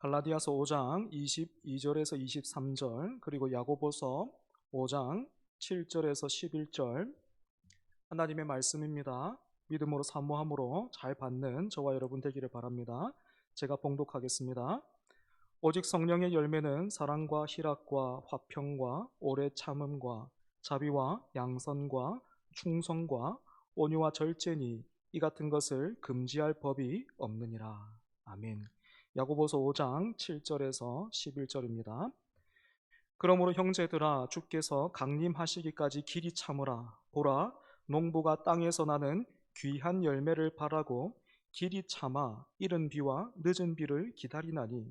갈라디아서 5장 22절에서 23절, 그리고 야고보서 5장 7절에서 11절 하나님의 말씀입니다. 믿음으로 사모함으로 잘 받는 저와 여러분 되기를 바랍니다. 제가 봉독하겠습니다. 오직 성령의 열매는 사랑과 희락과 화평과 오래 참음과 자비와 양선과 충성과 온유와 절제니 이 같은 것을 금지할 법이 없느니라. 아멘. 야고보서 5장 7절에서 11절입니다. 그러므로 형제들아, 주께서 강림하시기까지 길이 참으라. 보라, 농부가 땅에서 나는 귀한 열매를 바라고 길이 참아 이른 비와 늦은 비를 기다리나니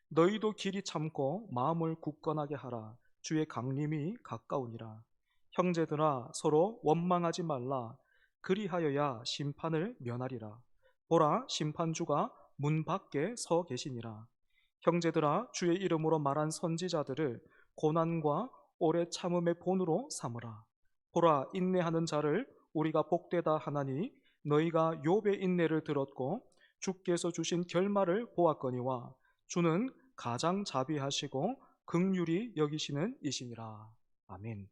너희도 길이 참고 마음을 굳건하게 하라. 주의 강림이 가까우니라. 형제들아, 서로 원망하지 말라. 그리하여야 심판을 면하리라. 보라, 심판주가 문 밖에 서 계시니라. 형제들아, 주의 이름으로 말한 선지자들을 고난과 오래 참음의 본으로 삼으라. 보라, 인내하는 자를 우리가 복되다 하나니 너희가 욥의 인내를 들었고 주께서 주신 결말을 보았거니와 주는 가장 자비하시고 긍휼히 여기시는 이시니라. 아멘.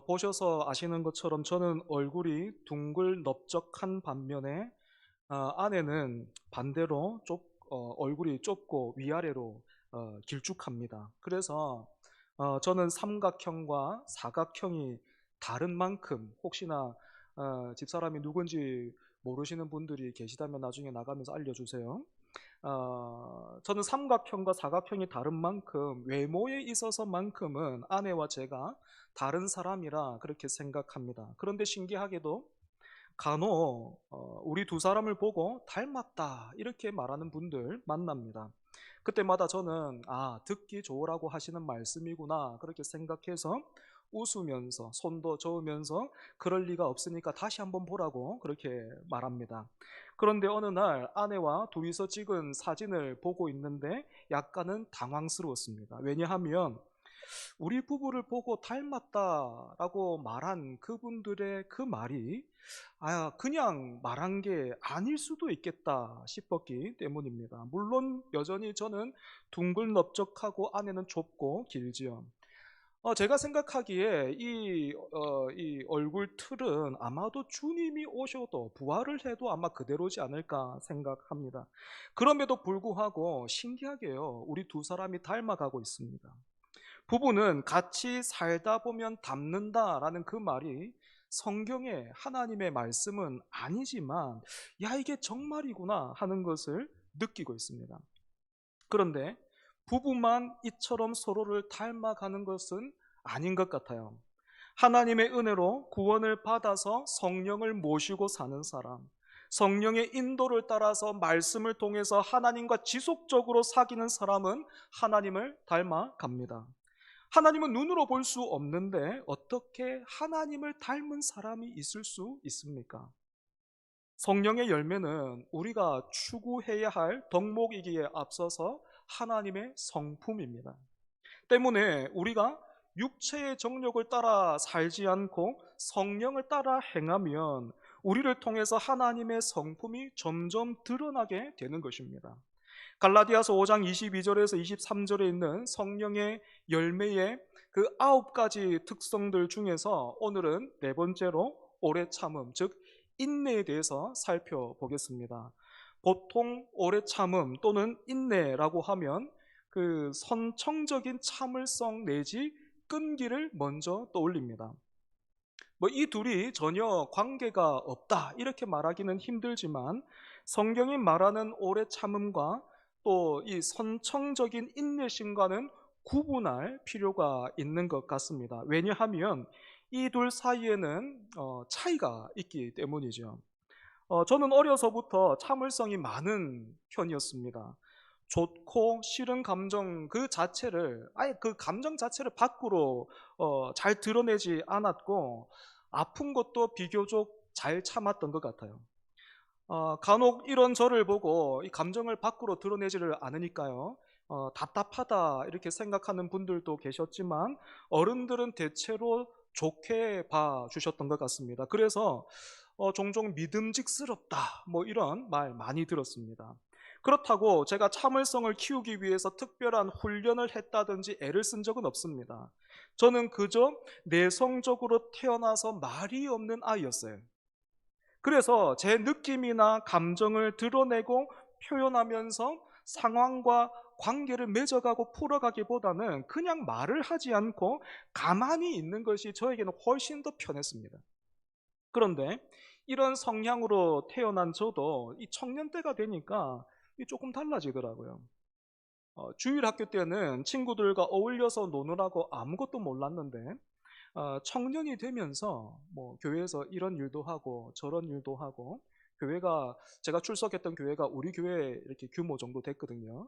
보셔서 아시는 것처럼 저는 얼굴이 둥글 넓적한 반면에 안에는 반대로 얼굴이 좁고 위아래로 길쭉합니다. 그래서 저는 삼각형과 사각형이 다른 만큼 혹시나 집사람이 누군지 모르시는 분들이 계시다면 나중에 나가면서 알려주세요. 저는 삼각형과 사각형이 다른 만큼 외모에 있어서만큼은 아내와 제가 다른 사람이라 그렇게 생각합니다. 그런데 신기하게도 간혹 우리 두 사람을 보고 닮았다 이렇게 말하는 분들 만납니다. 그때마다 저는 듣기 좋으라고 하시는 말씀이구나 그렇게 생각해서 웃으면서 손도 저으면서 그럴 리가 없으니까 다시 한번 보라고 그렇게 말합니다. 그런데 어느 날 아내와 둘이서 찍은 사진을 보고 있는데 약간은 당황스러웠습니다. 왜냐하면 우리 부부를 보고 닮았다라고 말한 그분들의 그 말이 그냥 말한 게 아닐 수도 있겠다 싶었기 때문입니다. 물론 여전히 저는 둥글 넓적하고 안에는 좁고 길지요. 제가 생각하기에 이 얼굴 틀은 아마도 주님이 오셔도 부활을 해도 아마 그대로지 않을까 생각합니다. 그럼에도 불구하고 신기하게요, 우리 두 사람이 닮아가고 있습니다. 부부는 같이 살다 보면 닮는다라는 그 말이 성경의 하나님의 말씀은 아니지만 이게 정말이구나 하는 것을 느끼고 있습니다. 그런데 부부만 이처럼 서로를 닮아가는 것은 아닌 것 같아요. 하나님의 은혜로 구원을 받아서 성령을 모시고 사는 사람, 성령의 인도를 따라서 말씀을 통해서 하나님과 지속적으로 사귀는 사람은 하나님을 닮아갑니다. 하나님은 눈으로 볼 수 없는데 어떻게 하나님을 닮은 사람이 있을 수 있습니까? 성령의 열매는 우리가 추구해야 할 덕목이기에 앞서서 하나님의 성품입니다. 때문에 우리가 육체의 정욕을 따라 살지 않고 성령을 따라 행하면 우리를 통해서 하나님의 성품이 점점 드러나게 되는 것입니다. 갈라디아서 5장 22절에서 23절에 있는 성령의 열매의 그 9가지 특성들 중에서 오늘은 네 번째로 오래 참음, 즉 인내에 대해서 살펴보겠습니다. 보통 오래 참음 또는 인내라고 하면 그 선청적인 참을성 내지 끈기를 먼저 떠올립니다. 이 둘이 전혀 관계가 없다 이렇게 말하기는 힘들지만 성경이 말하는 오래 참음과 또 이 선청적인 인내심과는 구분할 필요가 있는 것 같습니다. 왜냐하면 이 둘 사이에는 차이가 있기 때문이죠. 저는 어려서부터 참을성이 많은 편이었습니다. 좋고 싫은 감정 그 자체를 아예 그 감정 자체를 밖으로 잘 드러내지 않았고 아픈 것도 비교적 잘 참았던 것 같아요. 간혹 이런 저를 보고 이 감정을 밖으로 드러내지를 않으니까요, 답답하다 이렇게 생각하는 분들도 계셨지만 어른들은 대체로 좋게 봐 주셨던 것 같습니다. 그래서 종종 믿음직스럽다 뭐 이런 말 많이 들었습니다. 그렇다고 제가 참을성을 키우기 위해서 특별한 훈련을 했다든지 애를 쓴 적은 없습니다. 저는 그저 내성적으로 태어나서 말이 없는 아이였어요. 그래서 제 느낌이나 감정을 드러내고 표현하면서 상황과 관계를 맺어가고 풀어가기보다는 그냥 말을 하지 않고 가만히 있는 것이 저에게는 훨씬 더 편했습니다. 그런데 이런 성향으로 태어난 저도 이 청년 때가 되니까 조금 달라지더라고요. 주일 학교 때는 친구들과 어울려서 노느라고 아무것도 몰랐는데 청년이 되면서 뭐 교회에서 이런 일도 하고 저런 일도 하고, 교회가 제가 출석했던 교회가 우리 교회 이렇게 규모 정도 됐거든요.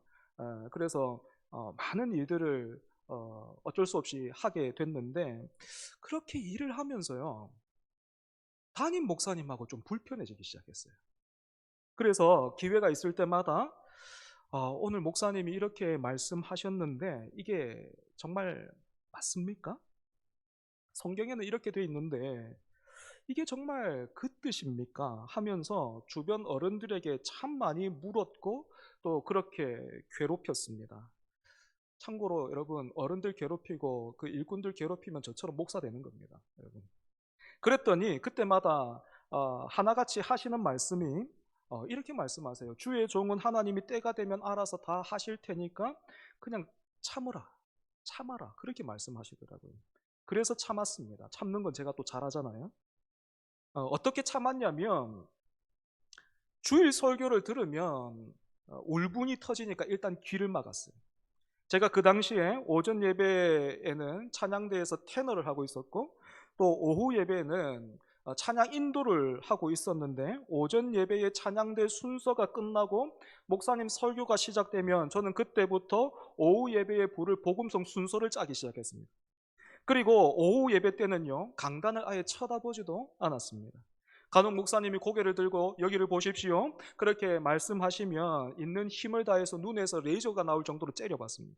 그래서 많은 일들을 어쩔 수 없이 하게 됐는데, 그렇게 일을 하면서요 담임 목사님하고 좀 불편해지기 시작했어요. 그래서 기회가 있을 때마다 오늘 목사님이 이렇게 말씀하셨는데 이게 정말 맞습니까? 성경에는 이렇게 돼 있는데 이게 정말 그 뜻입니까? 하면서 주변 어른들에게 참 많이 물었고 또 그렇게 괴롭혔습니다. 참고로 여러분, 어른들 괴롭히고 그 일꾼들 괴롭히면 저처럼 목사 되는 겁니다, 여러분. 그랬더니 그때마다 하나같이 하시는 말씀이 이렇게 말씀하세요. 주의 종은 하나님이 때가 되면 알아서 다 하실 테니까 그냥 참으라, 참아라, 그렇게 말씀하시더라고요. 그래서 참았습니다. 참는 건 제가 또 잘하잖아요. 어떻게 참았냐면 주일 설교를 들으면 울분이 터지니까 일단 귀를 막았어요. 제가 그 당시에 오전 예배에는 찬양대에서 테너를 하고 있었고 또 오후 예배에는 찬양 인도를 하고 있었는데, 오전 예배의 찬양대 순서가 끝나고 목사님 설교가 시작되면 저는 그때부터 오후 예배의 부를 복음성 순서를 짜기 시작했습니다. 그리고 오후 예배 때는요 강단을 아예 쳐다보지도 않았습니다. 간혹 목사님이 고개를 들고 여기를 보십시오 그렇게 말씀하시면 있는 힘을 다해서 눈에서 레이저가 나올 정도로 째려봤습니다.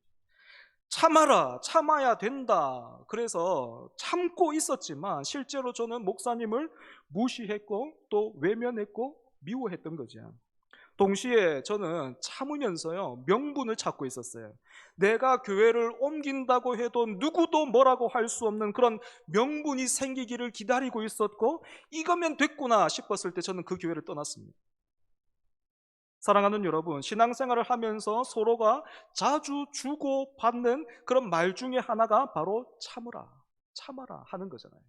참아라, 참아야 된다. 그래서 참고 있었지만 실제로 저는 목사님을 무시했고 또 외면했고 미워했던 거죠. 동시에 저는 참으면서요 명분을 찾고 있었어요. 내가 교회를 옮긴다고 해도 누구도 뭐라고 할 수 없는 그런 명분이 생기기를 기다리고 있었고, 이거면 됐구나 싶었을 때 저는 그 교회를 떠났습니다. 사랑하는 여러분, 신앙생활을 하면서 서로가 자주 주고받는 그런 말 중에 하나가 바로 참으라, 참아라 하는 거잖아요.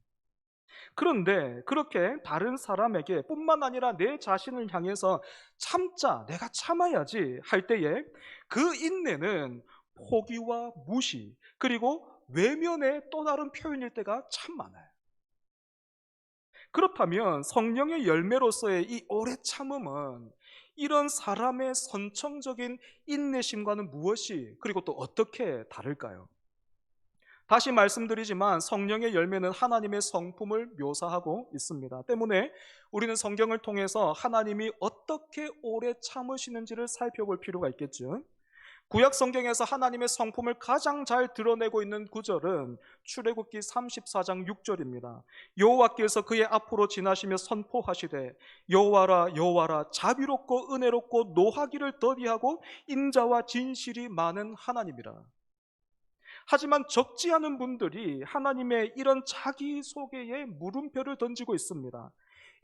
그런데 그렇게 다른 사람에게 뿐만 아니라 내 자신을 향해서 참자, 내가 참아야지 할 때에 그 인내는 포기와 무시 그리고 외면의 또 다른 표현일 때가 참 많아요. 그렇다면 성령의 열매로서의 이 오래 참음은 이런 사람의 선천적인 인내심과는 무엇이 그리고 또 어떻게 다를까요? 다시 말씀드리지만 성령의 열매는 하나님의 성품을 묘사하고 있습니다. 때문에 우리는 성경을 통해서 하나님이 어떻게 오래 참으시는지를 살펴볼 필요가 있겠죠. 구약 성경에서 하나님의 성품을 가장 잘 드러내고 있는 구절은 출애굽기 34장 6절입니다. 여호와께서 그의 앞으로 지나시며 선포하시되 여호와라 여호와라 자비롭고 은혜롭고 노하기를 더디하고 인자와 진실이 많은 하나님이라. 하지만 적지 않은 분들이 하나님의 이런 자기소개에 물음표를 던지고 있습니다.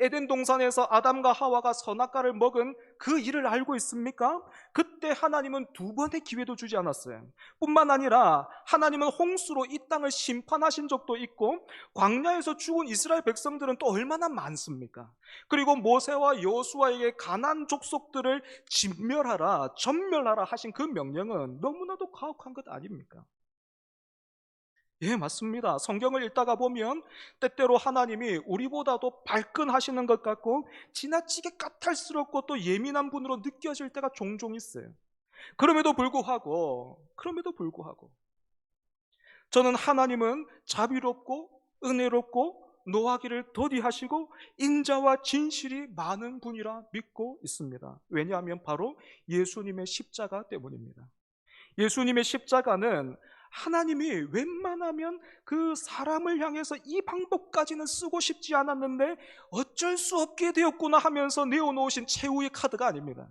에덴 동산에서 아담과 하와가 선악과를 먹은 그 일을 알고 있습니까? 그때 하나님은 두 번의 기회도 주지 않았어요. 뿐만 아니라 하나님은 홍수로 이 땅을 심판하신 적도 있고 광야에서 죽은 이스라엘 백성들은 또 얼마나 많습니까? 그리고 모세와 여호수아에게 가나안 족속들을 진멸하라, 전멸하라 하신 그 명령은 너무나도 가혹한 것 아닙니까? 예, 맞습니다. 성경을 읽다가 보면 때때로 하나님이 우리보다도 발끈하시는 것 같고 지나치게 까탈스럽고 또 예민한 분으로 느껴질 때가 종종 있어요. 그럼에도 불구하고 저는 하나님은 자비롭고 은혜롭고 노하기를 더디하시고 인자와 진실이 많은 분이라 믿고 있습니다. 왜냐하면 바로 예수님의 십자가 때문입니다. 예수님의 십자가는 하나님이 웬만하면 그 사람을 향해서 이 방법까지는 쓰고 싶지 않았는데 어쩔 수 없게 되었구나 하면서 내어놓으신 최후의 카드가 아닙니다.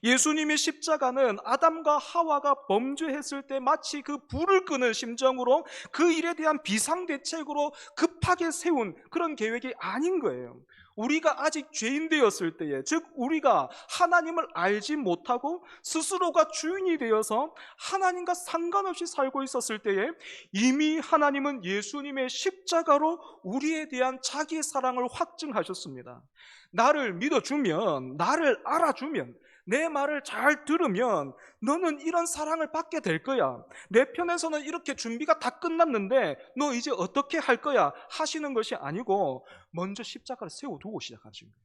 예수님의 십자가는 아담과 하와가 범죄했을 때 마치 그 불을 끄는 심정으로 그 일에 대한 비상대책으로 급하게 세운 그런 계획이 아닌 거예요. 우리가 아직 죄인 되었을 때에, 즉 우리가 하나님을 알지 못하고 스스로가 주인이 되어서 하나님과 상관없이 살고 있었을 때에 이미 하나님은 예수님의 십자가로 우리에 대한 자기의 사랑을 확증하셨습니다. 나를 믿어주면, 나를 알아주면, 내 말을 잘 들으면 너는 이런 사랑을 받게 될 거야. 내 편에서는 이렇게 준비가 다 끝났는데 너 이제 어떻게 할 거야 하시는 것이 아니고 먼저 십자가를 세워두고 시작하십니다.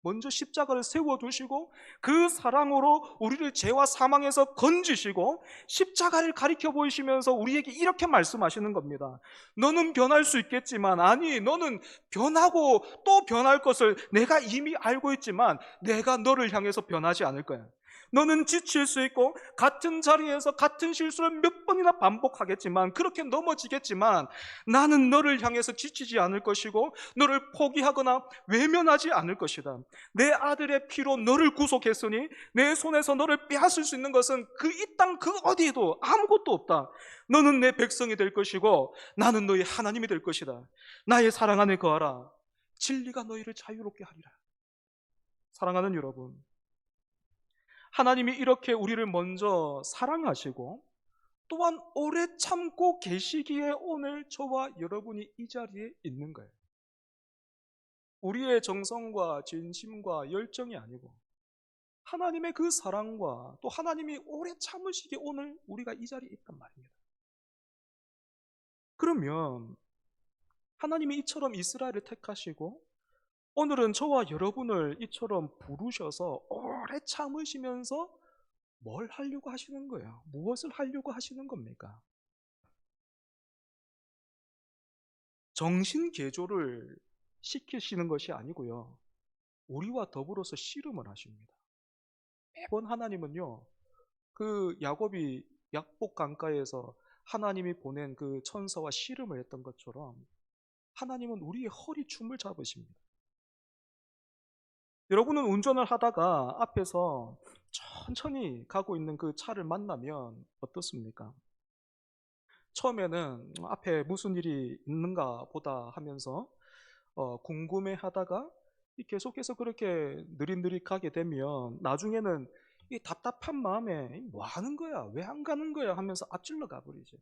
먼저 십자가를 세워두시고 그 사랑으로 우리를 죄와 사망에서 건지시고 십자가를 가리켜 보이시면서 우리에게 이렇게 말씀하시는 겁니다. 너는 변할 수 있겠지만, 아니, 너는 변하고 또 변할 것을 내가 이미 알고 있지만 내가 너를 향해서 변하지 않을 거야. 너는 지칠 수 있고 같은 자리에서 같은 실수를 몇 번이나 반복하겠지만, 그렇게 넘어지겠지만 나는 너를 향해서 지치지 않을 것이고 너를 포기하거나 외면하지 않을 것이다. 내 아들의 피로 너를 구속했으니 내 손에서 너를 빼앗을 수 있는 것은 그 이 땅 그 어디에도 아무것도 없다. 너는 내 백성이 될 것이고 나는 너의 하나님이 될 것이다. 나의 사랑 안에 거하라. 진리가 너희를 자유롭게 하리라. 사랑하는 여러분, 하나님이 이렇게 우리를 먼저 사랑하시고 또한 오래 참고 계시기에 오늘 저와 여러분이 이 자리에 있는 거예요. 우리의 정성과 진심과 열정이 아니고 하나님의 그 사랑과 또 하나님이 오래 참으시기에 오늘 우리가 이 자리에 있단 말입니다. 그러면 하나님이 이처럼 이스라엘을 택하시고 오늘은 저와 여러분을 이처럼 부르셔서 오래 참으시면서 뭘 하려고 하시는 거예요? 무엇을 하려고 하시는 겁니까? 정신개조를 시키시는 것이 아니고요, 우리와 더불어서 씨름을 하십니다. 매번 하나님은요, 그 야곱이 약복 강가에서 하나님이 보낸 그 천사와 씨름을 했던 것처럼 하나님은 우리의 허리춤을 잡으십니다. 여러분은 운전을 하다가 앞에서 천천히 가고 있는 그 차를 만나면 어떻습니까? 처음에는 앞에 무슨 일이 있는가 보다 하면서 궁금해 하다가 계속해서 그렇게 느릿느릿 가게 되면 나중에는 이 답답한 마음에 뭐 하는 거야? 왜 안 가는 거야? 하면서 앞질러 가버리죠.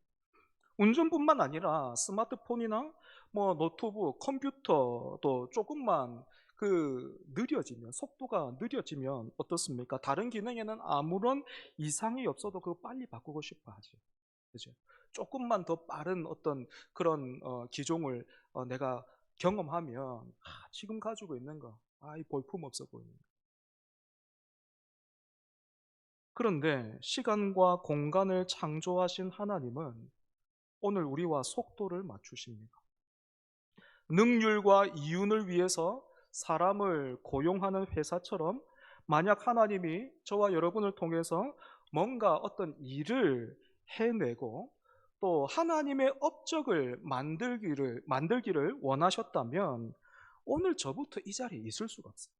운전뿐만 아니라 스마트폰이나 뭐 노트북, 컴퓨터도 조금만 느려지면, 속도가 느려지면 어떻습니까? 다른 기능에는 아무런 이상이 없어도 그거 빨리 바꾸고 싶어 하죠. 그죠? 조금만 더 빠른 어떤 그런 기종을 내가 경험하면 지금 가지고 있는 거, 이 볼품 없어 보이는 거. 그런데 시간과 공간을 창조하신 하나님은 오늘 우리와 속도를 맞추십니다. 능률과 이윤을 위해서 사람을 고용하는 회사처럼 만약 하나님이 저와 여러분을 통해서 뭔가 어떤 일을 해내고 또 하나님의 업적을 만들기를 원하셨다면 오늘 저부터 이 자리에 있을 수가 없어요.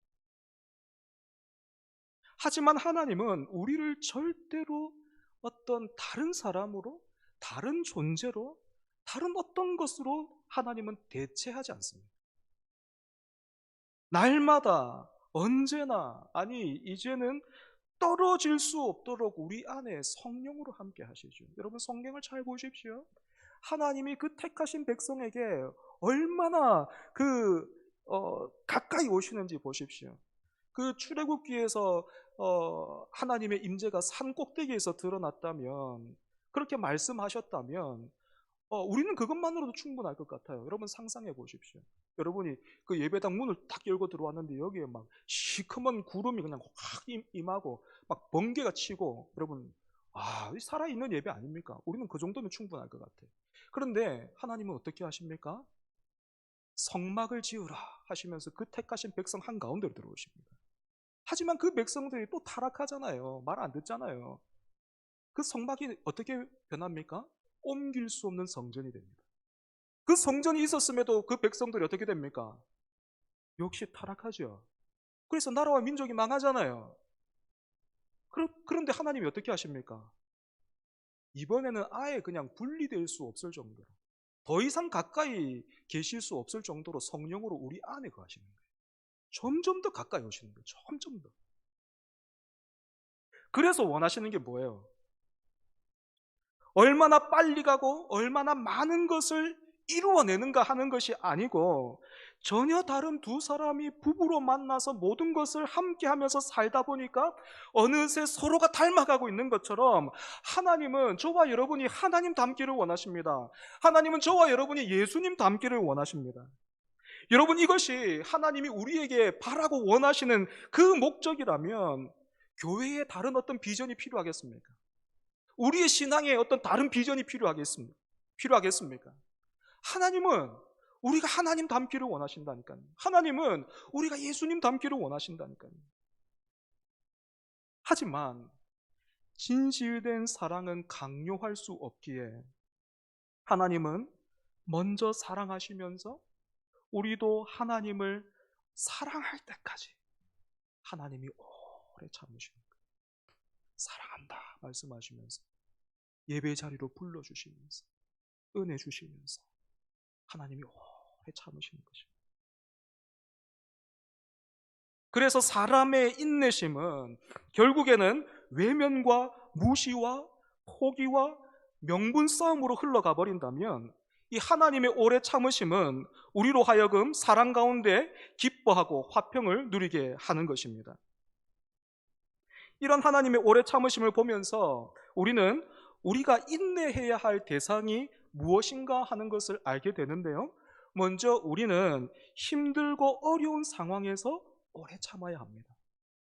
하지만 하나님은 우리를 절대로 어떤 다른 사람으로, 다른 존재로, 다른 어떤 것으로 하나님은 대체하지 않습니다. 날마다 언제나, 아니 이제는 떨어질 수 없도록 우리 안에 성령으로 함께 하시죠. 여러분 성경을 잘 보십시오. 하나님이 그 택하신 백성에게 얼마나 가까이 오시는지 보십시오. 그 출애굽기에서 하나님의 임재가 산 꼭대기에서 드러났다면, 그렇게 말씀하셨다면 우리는 그것만으로도 충분할 것 같아요. 여러분 상상해 보십시오. 여러분이 그 예배당 문을 딱 열고 들어왔는데 여기에 막 시커먼 구름이 그냥 확 임하고 막 번개가 치고, 여러분 살아있는 예배 아닙니까? 우리는 그 정도면 충분할 것 같아요. 그런데 하나님은 어떻게 하십니까? 성막을 지으라 하시면서 그 택하신 백성 한가운데로 들어오십니다. 하지만 그 백성들이 또 타락하잖아요. 말 안 듣잖아요. 그 성막이 어떻게 변합니까? 옮길 수 없는 성전이 됩니다. 그 성전이 있었음에도 그 백성들이 어떻게 됩니까? 역시 타락하죠. 그래서 나라와 민족이 망하잖아요. 그런데 하나님이 어떻게 하십니까? 이번에는 아예 그냥 분리될 수 없을 정도로, 더 이상 가까이 계실 수 없을 정도로 성령으로 우리 안에 거하시는 거예요. 점점 더 가까이 오시는 거예요. 점점 더. 그래서 원하시는 게 뭐예요? 얼마나 빨리 가고 얼마나 많은 것을 이루어내는가 하는 것이 아니고, 전혀 다른 두 사람이 부부로 만나서 모든 것을 함께 하면서 살다 보니까 어느새 서로가 닮아가고 있는 것처럼, 하나님은 저와 여러분이 하나님 닮기를 원하십니다. 하나님은 저와 여러분이 예수님 닮기를 원하십니다. 여러분, 이것이 하나님이 우리에게 바라고 원하시는 그 목적이라면 교회에 다른 어떤 비전이 필요하겠습니까? 우리의 신앙에 어떤 다른 비전이 필요하겠습니까? 하나님은 우리가 하나님 닮기를 원하신다니까요. 하나님은 우리가 예수님 닮기를 원하신다니까요. 하지만 진실된 사랑은 강요할 수 없기에 하나님은 먼저 사랑하시면서 우리도 하나님을 사랑할 때까지 하나님이 오래 참으시는 거예요. 사랑한다 말씀하시면서 예배 자리로 불러주시면서 은혜 주시면서 하나님이 오래 참으시는 것입니다. 그래서 사람의 인내심은 결국에는 외면과 무시와 포기와 명분 싸움으로 흘러가 버린다면, 이 하나님의 오래 참으심은 우리로 하여금 사랑 가운데 기뻐하고 화평을 누리게 하는 것입니다. 이런 하나님의 오래 참으심을 보면서 우리는 우리가 인내해야 할 대상이 무엇인가 하는 것을 알게 되는데요. 먼저 우리는 힘들고 어려운 상황에서 오래 참아야 합니다.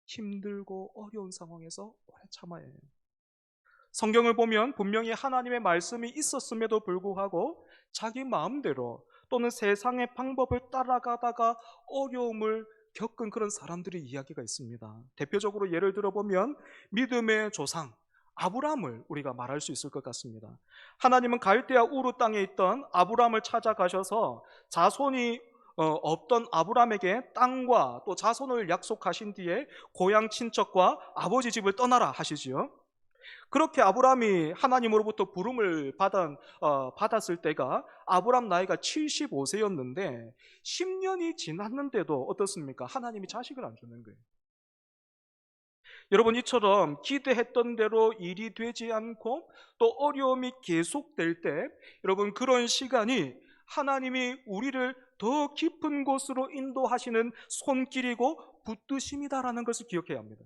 힘들고 어려운 상황에서 오래 참아야 해요. 성경을 보면 분명히 하나님의 말씀이 있었음에도 불구하고 자기 마음대로 또는 세상의 방법을 따라가다가 어려움을 겪은 그런 사람들의 이야기가 있습니다. 대표적으로 예를 들어보면 믿음의 조상 아브라함을 우리가 말할 수 있을 것 같습니다. 하나님은 갈대아 우르 땅에 있던 아브라함을 찾아가셔서 자손이 없던 아브라함에게 땅과 또 자손을 약속하신 뒤에 고향 친척과 아버지 집을 떠나라 하시지요. 그렇게 아브라함이 하나님으로부터 부름을 받았을 때가 아브라함 나이가 75세였는데 10년이 지났는데도 어떻습니까? 하나님이 자식을 안 주는 거예요. 여러분, 이처럼 기대했던 대로 일이 되지 않고 또 어려움이 계속될 때, 여러분, 그런 시간이 하나님이 우리를 더 깊은 곳으로 인도하시는 손길이고 붙드심이다라는 것을 기억해야 합니다.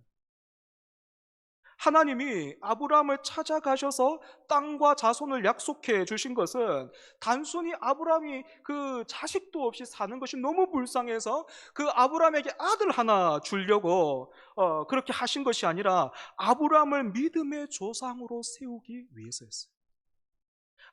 하나님이 아브라함을 찾아가셔서 땅과 자손을 약속해 주신 것은 단순히 아브라함이 그 자식도 없이 사는 것이 너무 불쌍해서 그 아브라함에게 아들 하나 주려고 그렇게 하신 것이 아니라 아브라함을 믿음의 조상으로 세우기 위해서였어요.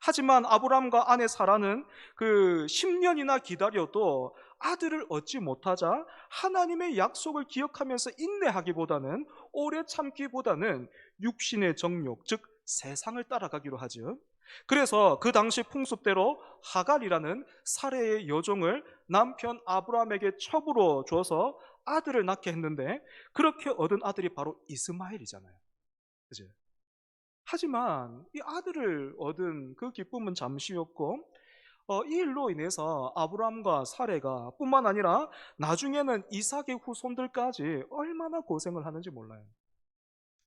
하지만 아브라함과 아내 사라는 그 10년이나 기다려도 아들을 얻지 못하자 하나님의 약속을 기억하면서 인내하기보다는, 오래 참기보다는 육신의 정욕, 즉 세상을 따라가기로 하죠. 그래서 그 당시 풍습대로 하갈이라는 사레의 여종을 남편 아브라함에게 첩으로 줘서 아들을 낳게 했는데, 그렇게 얻은 아들이 바로 이스마엘이잖아요. 그죠? 하지만 이 아들을 얻은 그 기쁨은 잠시였고, 이 일로 인해서 아브라함과 사레가 뿐만 아니라 나중에는 이삭의 후손들까지 얼마나 고생을 하는지 몰라요.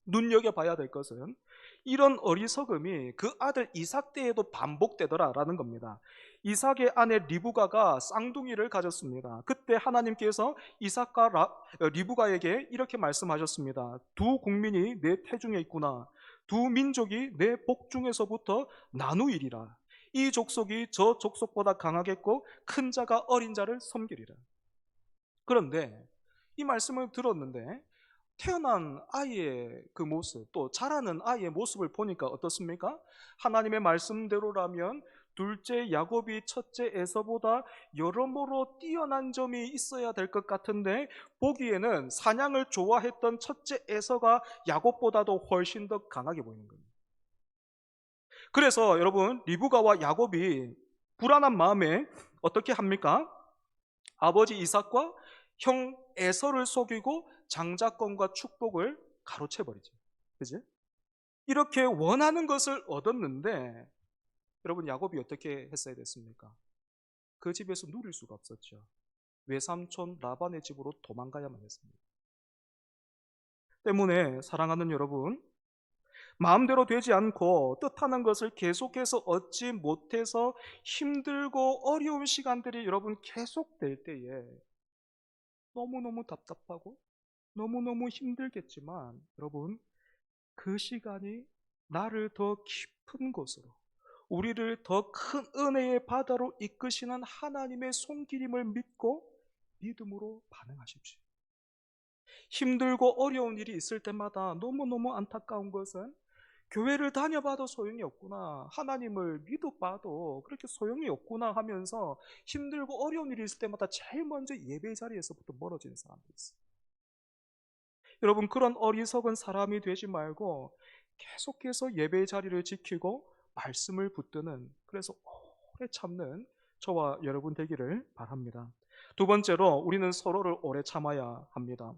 눈여겨봐야 될 것은 이런 어리석음이 그 아들 이삭 때에도 반복되더라라는 겁니다. 이삭의 아내 리브가가 쌍둥이를 가졌습니다. 그때 하나님께서 이삭과 리브가에게 이렇게 말씀하셨습니다. 두 국민이 내 태중에 있구나. 두 민족이 내 복중에서부터 나누이리라. 이 족속이 저 족속보다 강하겠고 큰 자가 어린 자를 섬기리라. 그런데 이 말씀을 들었는데 태어난 아이의 그 모습, 또 자라는 아이의 모습을 보니까 어떻습니까? 하나님의 말씀대로라면 둘째 야곱이 첫째 에서보다 여러모로 뛰어난 점이 있어야 될 것 같은데, 보기에는 사냥을 좋아했던 첫째 에서가 야곱보다도 훨씬 더 강하게 보이는 겁니다. 그래서 여러분 리브가와 야곱이 불안한 마음에 어떻게 합니까? 아버지 이삭과 형 에서를 속이고 장자권과 축복을 가로채 버리죠. 그지? 이렇게 원하는 것을 얻었는데 여러분 야곱이 어떻게 했어야 됐습니까? 그 집에서 누릴 수가 없었죠. 외삼촌 라반의 집으로 도망가야만 했습니다. 때문에 사랑하는 여러분, 마음대로 되지 않고 뜻하는 것을 계속해서 얻지 못해서 힘들고 어려운 시간들이 여러분 계속될 때에 너무너무 답답하고 너무너무 힘들겠지만 여러분 그 시간이 나를 더 깊은 곳으로 우리를 더 큰 은혜의 바다로 이끄시는 하나님의 손길임을 믿고 믿음으로 반응하십시오. 힘들고 어려운 일이 있을 때마다 너무너무 안타까운 것은 교회를 다녀봐도 소용이 없구나, 하나님을 믿어봐도 그렇게 소용이 없구나 하면서 힘들고 어려운 일이 있을 때마다 제일 먼저 예배 자리에서부터 멀어지는 사람들이 있어요. 여러분 그런 어리석은 사람이 되지 말고 계속해서 예배 자리를 지키고 말씀을 붙드는, 그래서 오래 참는 저와 여러분 되기를 바랍니다. 두 번째로 우리는 서로를 오래 참아야 합니다.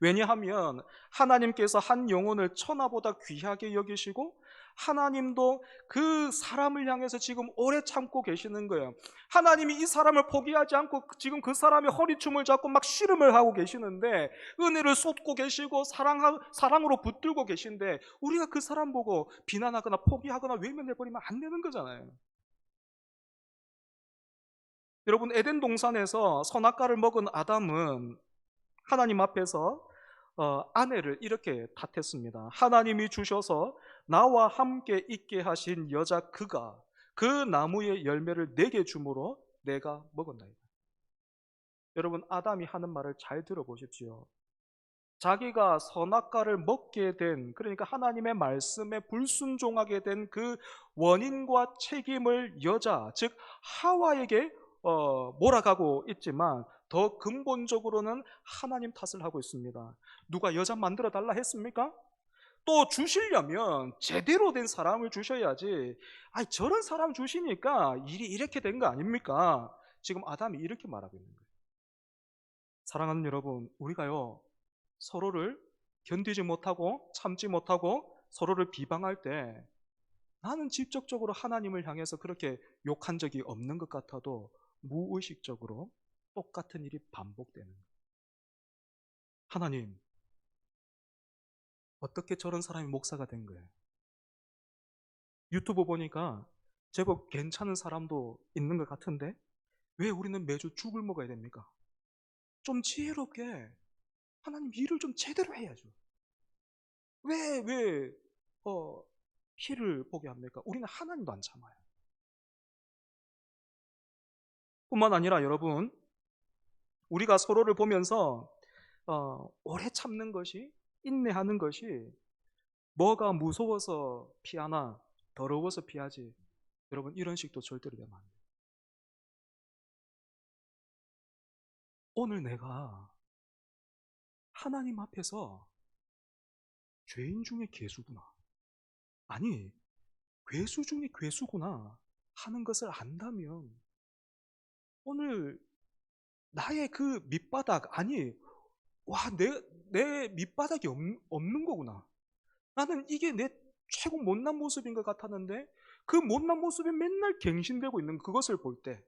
왜냐하면 하나님께서 한 영혼을 천하보다 귀하게 여기시고 하나님도 그 사람을 향해서 지금 오래 참고 계시는 거예요. 하나님이 이 사람을 포기하지 않고 지금 그 사람의 허리춤을 잡고 막 씨름을 하고 계시는데 은혜를 쏟고 계시고 사랑으로 붙들고 계신데 우리가 그 사람 보고 비난하거나 포기하거나 외면해버리면 안 되는 거잖아요. 여러분 에덴 동산에서 선악과를 먹은 아담은 하나님 앞에서 아내를 이렇게 탓했습니다. 하나님이 주셔서 나와 함께 있게 하신 여자 그가 그 나무의 열매를 내게 주므로 내가 먹었나이다. 여러분 아담이 하는 말을 잘 들어보십시오. 자기가 선악과를 먹게 된, 그러니까 하나님의 말씀에 불순종하게 된 그 원인과 책임을 여자, 즉 하와에게 몰아가고 있지만 더 근본적으로는 하나님 탓을 하고 있습니다. 누가 여자 만들어 달라 했습니까? 또 주시려면 제대로 된 사람을 주셔야지. 아니 저런 사람 주시니까 일이 이렇게 된 거 아닙니까? 지금 아담이 이렇게 말하고 있는 거예요. 사랑하는 여러분, 우리가요 서로를 견디지 못하고 참지 못하고 서로를 비방할 때 나는 직접적으로 하나님을 향해서 그렇게 욕한 적이 없는 것 같아도 무의식적으로 똑같은 일이 반복되는 거예요. 하나님, 어떻게 저런 사람이 목사가 된 거예요? 유튜브 보니까 제법 괜찮은 사람도 있는 것 같은데 왜 우리는 매주 죽을 먹어야 됩니까? 좀 지혜롭게 하나님 일을 좀 제대로 해야죠. 왜 피를 보게 합니까? 우리는 하나님도 안 참아요. 뿐만 아니라 여러분, 우리가 서로를 보면서 오래 참는 것이, 인내하는 것이 뭐가 무서워서 피하나 더러워서 피하지, 여러분 이런 식도 절대로 되면 안 돼요. 오늘 내가 하나님 앞에서 죄인 중에 괴수구나, 아니 괴수 중에 괴수구나 하는 것을 안다면 오늘 나의 그 밑바닥, 아니 내 밑바닥이 없는 거구나, 나는 이게 내 최고 못난 모습인 것 같았는데 그 못난 모습에 맨날 갱신되고 있는 그것을 볼 때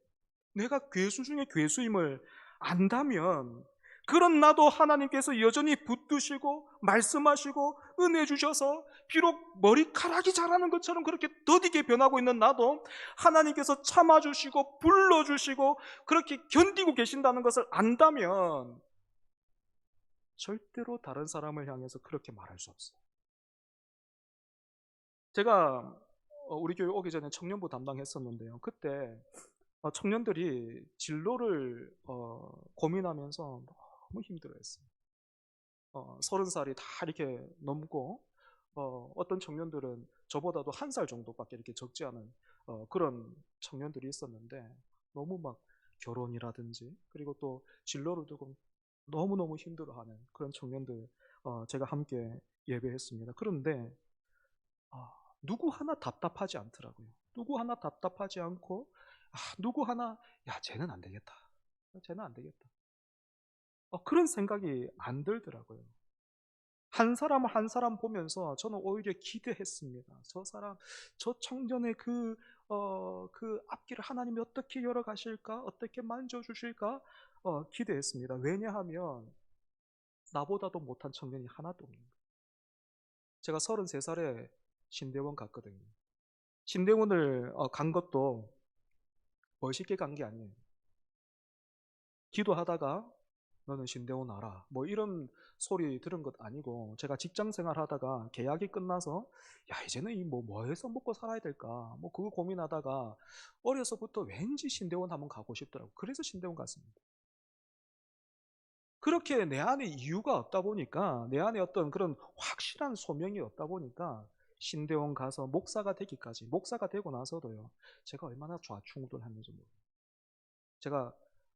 내가 괴수 중에 괴수임을 안다면 그런 나도 하나님께서 여전히 붙드시고 말씀하시고 은혜 주셔서 비록 머리카락이 자라는 것처럼 그렇게 더디게 변하고 있는 나도 하나님께서 참아주시고 불러주시고 그렇게 견디고 계신다는 것을 안다면 절대로 다른 사람을 향해서 그렇게 말할 수 없어요. 제가 우리 교회 오기 전에 청년부 담당했었는데요. 그때 청년들이 진로를 고민하면서 너무 힘들어했어요. 30살이 다 이렇게 넘고 어떤 청년들은 저보다도 한 살 정도밖에 이렇게 적지 않은 그런 청년들이 있었는데 너무 막 결혼이라든지 그리고 또 진로를 두고 너무너무 힘들어하는 그런 청년들 제가 함께 예배했습니다. 그런데 누구 하나 답답하지 않더라고요. 누구 하나 답답하지 않고 누구 하나 쟤는 안 되겠다. 쟤는 안 되겠다. 그런 생각이 안 들더라고요. 한 사람 한 사람 보면서 저는 오히려 기대했습니다. 저 청년의 그 앞길을 하나님이 어떻게 열어가실까? 어떻게 만져주실까? 기대했습니다. 왜냐하면 나보다도 못한 청년이 하나도 없는 거예요. 제가 33살에 신대원 갔거든요. 신대원을 간 것도 멋있게 간 게 아니에요. 기도하다가 너는 신대원 와라, 뭐 이런 소리 들은 것 아니고, 제가 직장 생활 하다가 계약이 끝나서 이제는 뭐 해서 먹고 살아야 될까, 뭐 그거 고민하다가 어려서부터 왠지 신대원 한번 가고 싶더라고요. 그래서 신대원 갔습니다. 그렇게 내 안에 이유가 없다 보니까, 내 안에 어떤 그런 확실한 소명이 없다 보니까 신대원 가서 목사가 되기까지, 목사가 되고 나서도요, 제가 얼마나 좌충우돌했는지 모르겠어요. 제가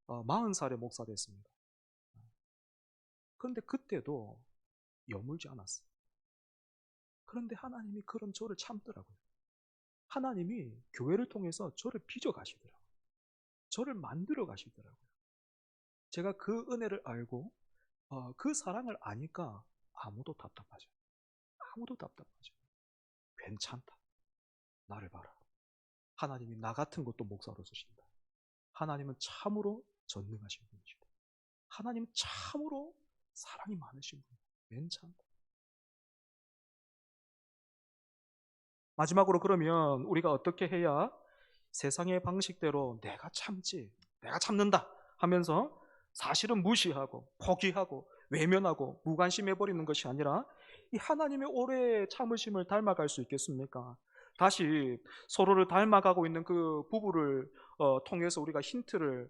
40살에 목사 됐습니다. 그런데 그때도 여물지 않았어요. 그런데 하나님이 그런 저를 참더라고요. 하나님이 교회를 통해서 저를 빚어 가시더라고요. 저를 만들어 가시더라고요. 제가 그 은혜를 알고 그 사랑을 아니까 아무도 답답하지 않아요. 아무도 답답하지 않아요. 괜찮다. 나를 봐라. 하나님이 나 같은 것도 목사로 쓰신다. 하나님은 참으로 전능하신 분이시다. 하나님은 참으로 사랑이 많으신 분이다. 괜찮다. 마지막으로, 그러면 우리가 어떻게 해야 세상의 방식대로 내가 참지, 내가 참는다 하면서 사실은 무시하고 포기하고 외면하고 무관심해버리는 것이 아니라 이 하나님의 오래 참으심을 닮아갈 수 있겠습니까? 다시 서로를 닮아가고 있는 그 부부를 통해서 우리가 힌트를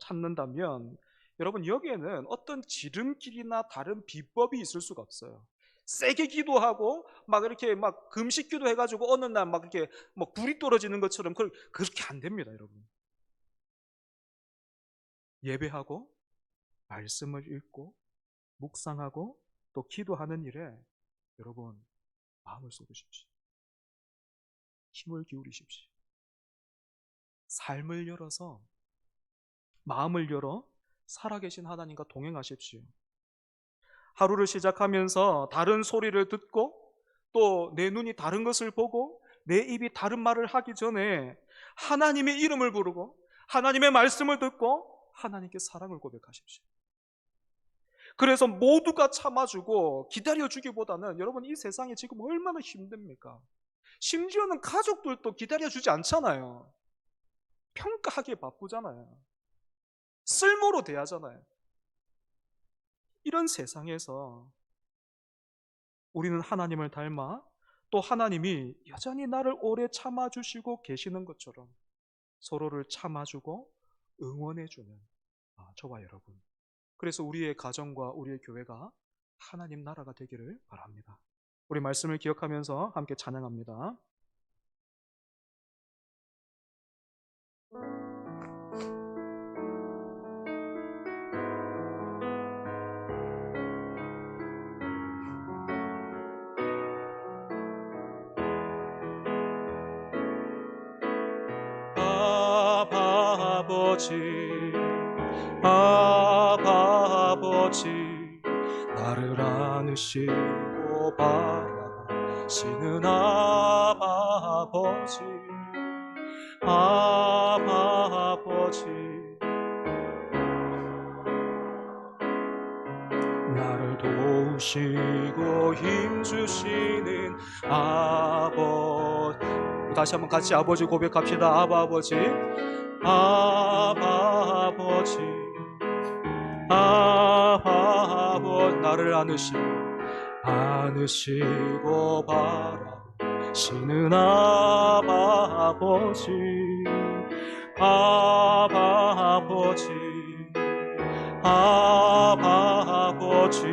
찾는다면, 여러분, 여기에는 어떤 지름길이나 다른 비법이 있을 수가 없어요. 세게 기도하고 막 이렇게 막 금식 기도해가지고 어느 날 막 이렇게 막 불이 떨어지는 것처럼 그렇게 안 됩니다, 여러분. 예배하고 말씀을 읽고 묵상하고 또 기도하는 일에 여러분 마음을 쏟으십시오. 힘을 기울이십시오. 삶을 열어서, 마음을 열어 살아계신 하나님과 동행하십시오. 하루를 시작하면서 다른 소리를 듣고 또 내 눈이 다른 것을 보고 내 입이 다른 말을 하기 전에 하나님의 이름을 부르고 하나님의 말씀을 듣고 하나님께 사랑을 고백하십시오. 그래서 모두가 참아주고 기다려주기보다는, 여러분, 이 세상이 지금 얼마나 힘듭니까? 심지어는 가족들도 기다려주지 않잖아요. 평가하기에 바쁘잖아요. 쓸모로 대하잖아요. 이런 세상에서 우리는 하나님을 닮아 또 하나님이 여전히 나를 오래 참아주시고 계시는 것처럼 서로를 참아주고 응원해주는 저와 여러분, 그래서 우리의 가정과 우리의 교회가 하나님 나라가 되기를 바랍니다. 우리 말씀을 기억하면서 함께 찬양합니다. 아버지, 아버지, 나를 안으시고 바라보시는 아버지, 아버지, 나를 도우시고 힘주시는 아버지. 다시 한번 같이 아버지 고백합시다. 아버지, 아버지, 아버지, 나를 안으시고 바라시는 아버지, 아버지, 아버지,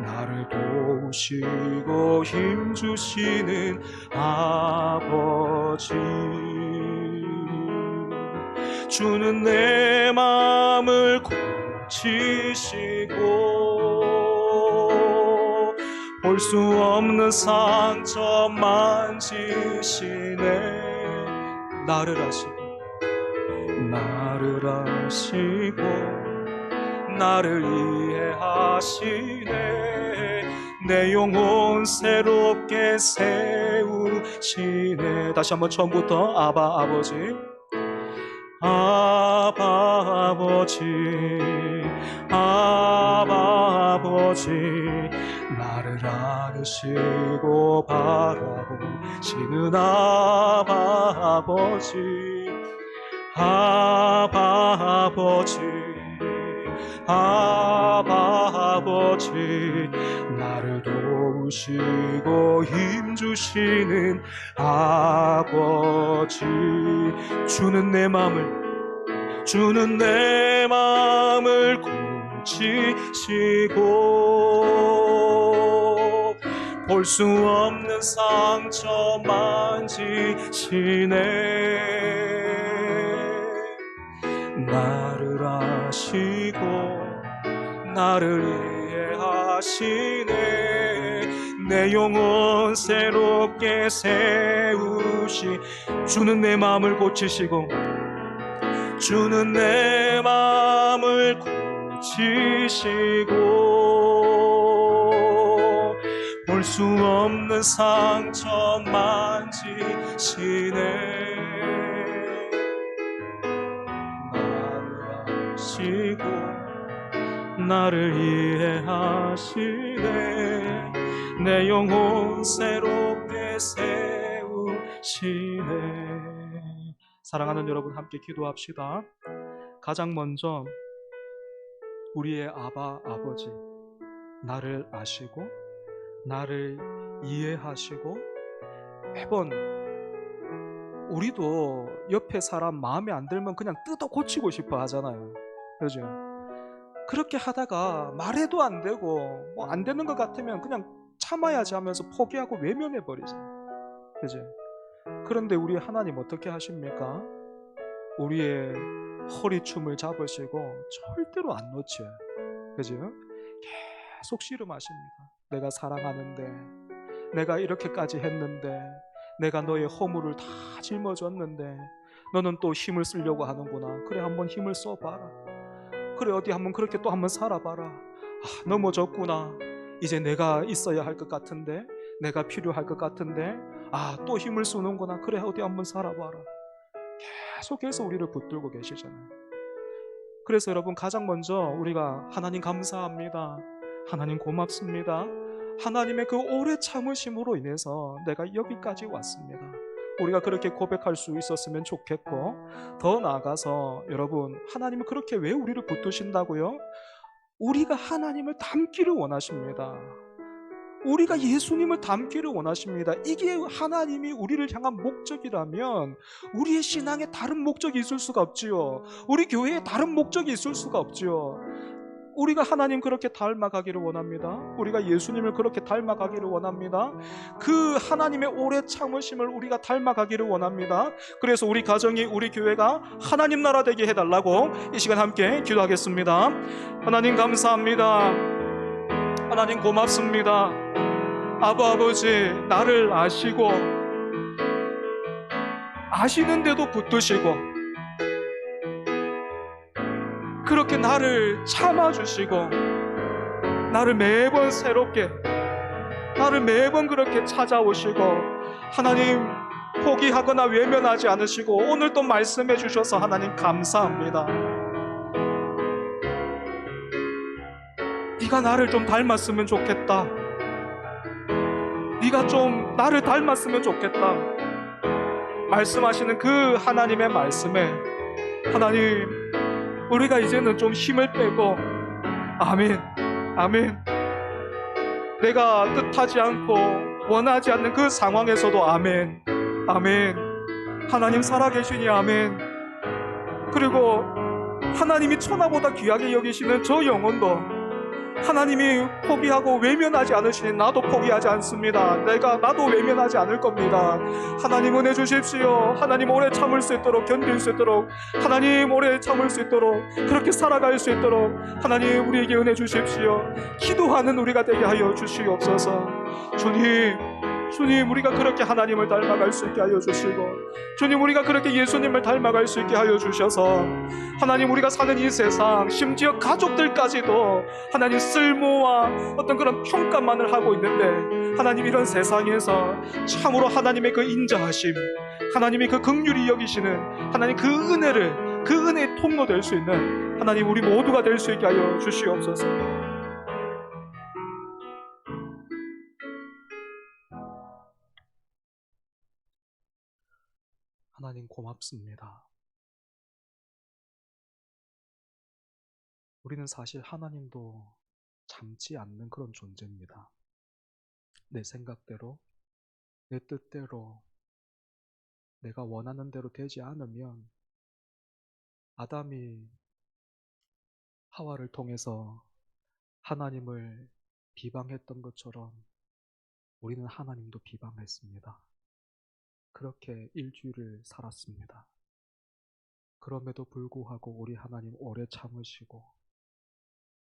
나를 도우시고 힘주시는 아버지, 주는 내 마음을 고치시고 볼 수 없는 상처 만지시네. 나를 아시고 나를 이해하시네. 내 영혼 새롭게 세우시네. 다시 한번 처음부터. 아바 아버지, 아바 아버지, 아바 아버지, 나를 안으시고 바라보시는 아바 아버지, 아바 아버지, 아바 아버지, 나를 도우시고 힘주시는 아버지. 주는 내 마음을 고치시고 볼 수 없는 상처 만지시네. 나를 아시고 나를 이해하시네. 내 영혼 새롭게 세우시. 주는 내 마음을 고치시고 주는 내 마음을 고치시고 볼 수 없는 상처 만지시네. 나를 아시고 나를 이해하시네. 내 영혼 새롭게 세우시네. 사랑하는 여러분, 함께 기도합시다. 가장 먼저 우리의 아바 아버지, 나를 아시고 나를 이해하시고, 매번 우리도 옆에 사람 마음에 안 들면 그냥 뜯어 고치고 싶어 하잖아요. 그죠? 그렇게 하다가 말해도 안 되고 뭐 안 되는 것 같으면 그냥 참아야지 하면서 포기하고 외면해 버리잖아요. 그죠? 그런데 우리 하나님 어떻게 하십니까? 우리의 허리춤을 잡으시고 절대로 안 놓쳐요. 그죠? 계속 씨름하십니다. 내가 사랑하는데, 내가 이렇게까지 했는데, 내가 너의 허물을 다 짊어졌는데 너는 또 힘을 쓰려고 하는구나. 그래, 한번 힘을 써봐라. 그래, 어디 한번 그렇게 또 한번 살아봐라. 넘어졌구나. 이제 내가 있어야 할 것 같은데, 내가 필요할 것 같은데, 또 힘을 쓰는구나. 그래, 어디 한번 살아봐라. 계속해서 우리를 붙들고 계시잖아요. 그래서 여러분, 가장 먼저 우리가 하나님 감사합니다, 하나님 고맙습니다, 하나님의 그 오래 참으심으로 인해서 내가 여기까지 왔습니다, 우리가 그렇게 고백할 수 있었으면 좋겠고, 더 나아가서 여러분, 하나님은 그렇게 왜 우리를 붙드신다고요? 우리가 하나님을 닮기를 원하십니다. 우리가 예수님을 닮기를 원하십니다. 이게 하나님이 우리를 향한 목적이라면 우리의 신앙에 다른 목적이 있을 수가 없지요. 우리 교회에 다른 목적이 있을 수가 없지요. 우리가 하나님 그렇게 닮아가기를 원합니다. 우리가 예수님을 그렇게 닮아가기를 원합니다. 그 하나님의 오래 참으심을 우리가 닮아가기를 원합니다. 그래서 우리 가정이, 우리 교회가 하나님 나라 되게 해달라고 이 시간 함께 기도하겠습니다. 하나님 감사합니다. 하나님 고맙습니다. 아버지, 나를 아시고 아시는데도 붙드시고 그렇게 나를 참아주시고 나를 매번 새롭게, 나를 매번 그렇게 찾아오시고, 하나님 포기하거나 외면하지 않으시고 오늘 또 말씀해 주셔서 하나님 감사합니다. 네가 나를 좀 닮았으면 좋겠다, 네가 좀 나를 닮았으면 좋겠다 말씀하시는 그 하나님의 말씀에 하나님, 우리가 이제는 좀 힘을 빼고, 아멘, 아멘, 내가 뜻하지 않고 원하지 않는 그 상황에서도 아멘, 아멘, 하나님 살아계시니 아멘. 그리고 하나님이 천하보다 귀하게 여기시는 저 영혼도 하나님이 포기하고 외면하지 않으시니 나도 포기하지 않습니다. 나도 외면하지 않을 겁니다. 하나님 은혜 주십시오. 하나님 오래 참을 수 있도록, 견딜 수 있도록, 하나님 오래 참을 수 있도록, 그렇게 살아갈 수 있도록 하나님 우리에게 은혜 주십시오. 기도하는 우리가 되게 하여 주시옵소서. 주님 우리가 그렇게 하나님을 닮아갈 수 있게 하여 주시고, 주님 우리가 그렇게 예수님을 닮아갈 수 있게 하여 주셔서 하나님 우리가 사는 이 세상, 심지어 가족들까지도 하나님 쓸모와 어떤 그런 평가만을 하고 있는데, 하나님 이런 세상에서 참으로 하나님의 그 인자하심, 하나님의 그 긍휼히 여기시는 하나님 그 은혜의 통로 될 수 있는 하나님 우리 모두가 될 수 있게 하여 주시옵소서. 하나님 고맙습니다. 우리는 사실 하나님도 참지 않는 그런 존재입니다. 내 생각대로, 내 뜻대로, 내가 원하는 대로 되지 않으면 아담이 하와를 통해서 하나님을 비방했던 것처럼 우리는 하나님도 비방했습니다. 그렇게 일주일을 살았습니다. 그럼에도 불구하고 우리 하나님 오래 참으시고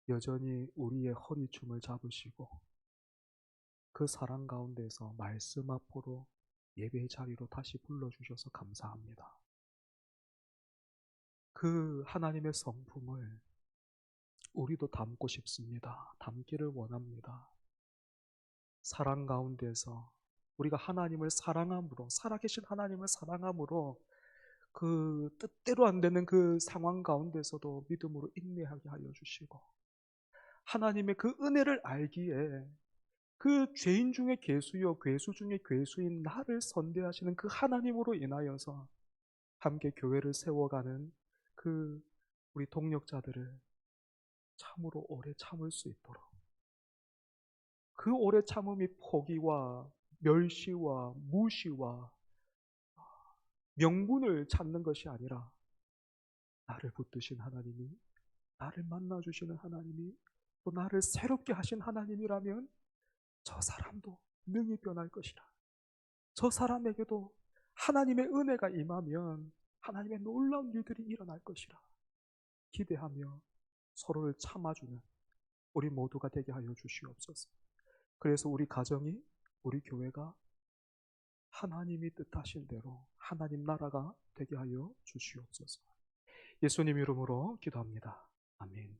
여전히 우리의 허리춤을 잡으시고 그 사랑 가운데서 말씀 앞으로 예배의 자리로 다시 불러주셔서 감사합니다. 그 하나님의 성품을 우리도 담고 싶습니다. 담기를 원합니다. 사랑 가운데서 우리가 하나님을 사랑함으로, 살아계신 하나님을 사랑함으로 그 뜻대로 안 되는 그 상황 가운데서도 믿음으로 인내하게 하여 주시고, 하나님의 그 은혜를 알기에 그 죄인 중에 괴수요 괴수 중에 괴수인 나를 선대하시는 그 하나님으로 인하여서 함께 교회를 세워가는 그 우리 동력자들을 참으로 오래 참을 수 있도록, 그 오래 참음이 포기와 멸시와 무시와 명분을 찾는 것이 아니라 나를 붙드신 하나님이, 나를 만나주시는 하나님이, 또 나를 새롭게 하신 하나님이라면 저 사람도 능히 변할 것이라, 저 사람에게도 하나님의 은혜가 임하면 하나님의 놀라운 일들이 일어날 것이라 기대하며 서로를 참아주는 우리 모두가 되게 하여 주시옵소서. 그래서 우리 가정이, 우리 교회가 하나님이 뜻하신 대로 하나님 나라가 되게 하여 주시옵소서. 예수님 이름으로 기도합니다. 아멘.